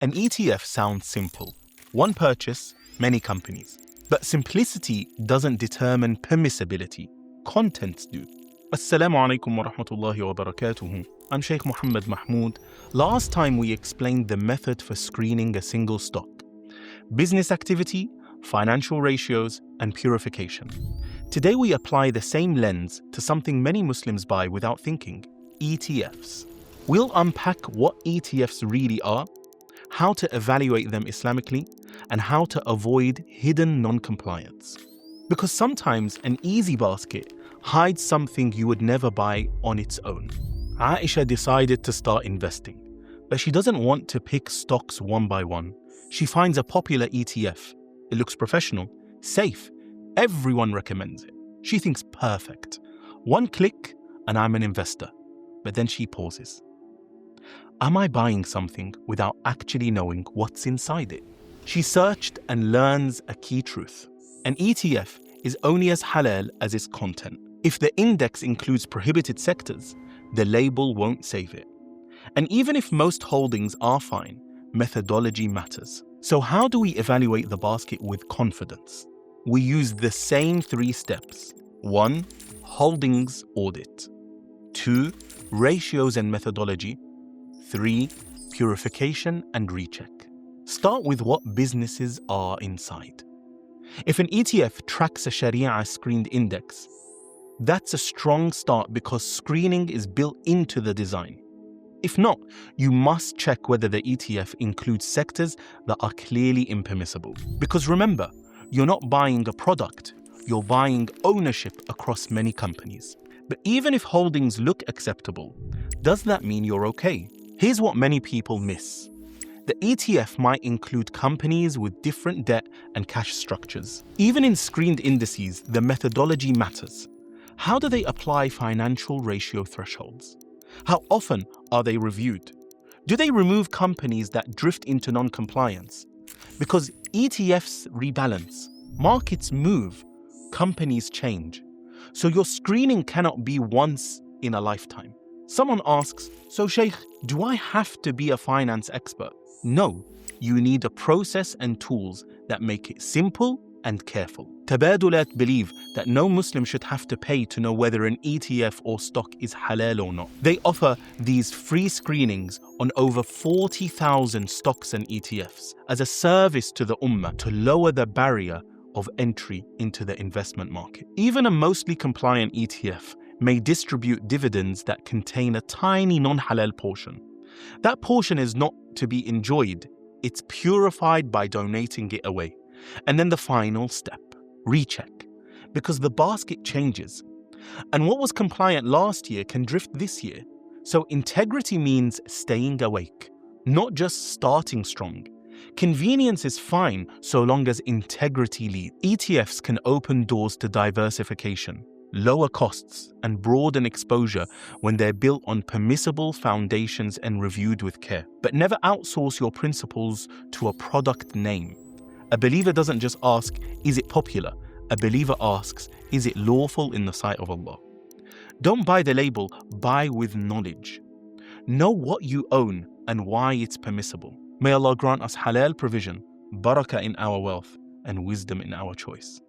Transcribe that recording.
An ETF sounds simple. One purchase, many companies. But simplicity doesn't determine permissibility. Contents do. Assalamu alaikum wa rahmatullahi wa barakatuhu. I'm Sheikh Mohammed Mahmoud. Last time we explained the method for screening a single stock. Business activity, financial ratios, and purification. Today we apply the same lens to something many Muslims buy without thinking, ETFs. We'll unpack what ETFs really are, how to evaluate them Islamically, and how to avoid hidden non-compliance. Because sometimes an easy basket hides something you would never buy on its own. Aisha decided to start investing, but she doesn't want to pick stocks one by one. She finds a popular ETF. It looks professional, safe. Everyone recommends it. She thinks perfect. One click and I'm an investor. But then she pauses. Am I buying something without actually knowing what's inside it? She searched and learns a key truth. An ETF is only as halal as its content. If the index includes prohibited sectors, the label won't save it. And even if most holdings are fine, methodology matters. So how do we evaluate the basket with confidence? We use the same 3 steps. 1. Holdings audit. 2. Ratios and methodology. 3. Purification and recheck. Start with what businesses are inside. If an ETF tracks a Shariah screened index, that's a strong start because screening is built into the design. If not, you must check whether the ETF includes sectors that are clearly impermissible. Because remember, you're not buying a product, you're buying ownership across many companies. But even if holdings look acceptable, does that mean you're okay? Here's what many people miss. The ETF might include companies with different debt and cash structures. Even in screened indices, the methodology matters. How do they apply financial ratio thresholds? How often are they reviewed? Do they remove companies that drift into non-compliance? Because ETFs rebalance, markets move, companies change. So your screening cannot be once in a lifetime. Someone asks, so Sheikh, do I have to be a finance expert? No, you need a process and tools that make it simple and careful. Tabadulat believe that no Muslim should have to pay to know whether an ETF or stock is halal or not. They offer these free screenings on over 40,000 stocks and ETFs as a service to the Ummah to lower the barrier of entry into the investment market. Even a mostly compliant ETF may distribute dividends that contain a tiny non-halal portion. That portion is not to be enjoyed, it's purified by donating it away. And then the final step, recheck, because the basket changes. And what was compliant last year can drift this year. So integrity means staying awake, not just starting strong. Convenience is fine so long as integrity leads. ETFs can open doors to diversification, lower costs, and broaden exposure when they're built on permissible foundations and reviewed with care. But never outsource your principles to a product name. A believer doesn't just ask, is it popular? A believer asks, is it lawful in the sight of Allah? Don't buy the label, buy with knowledge. Know what you own and why it's permissible. May Allah grant us halal provision, barakah in our wealth, and wisdom in our choice.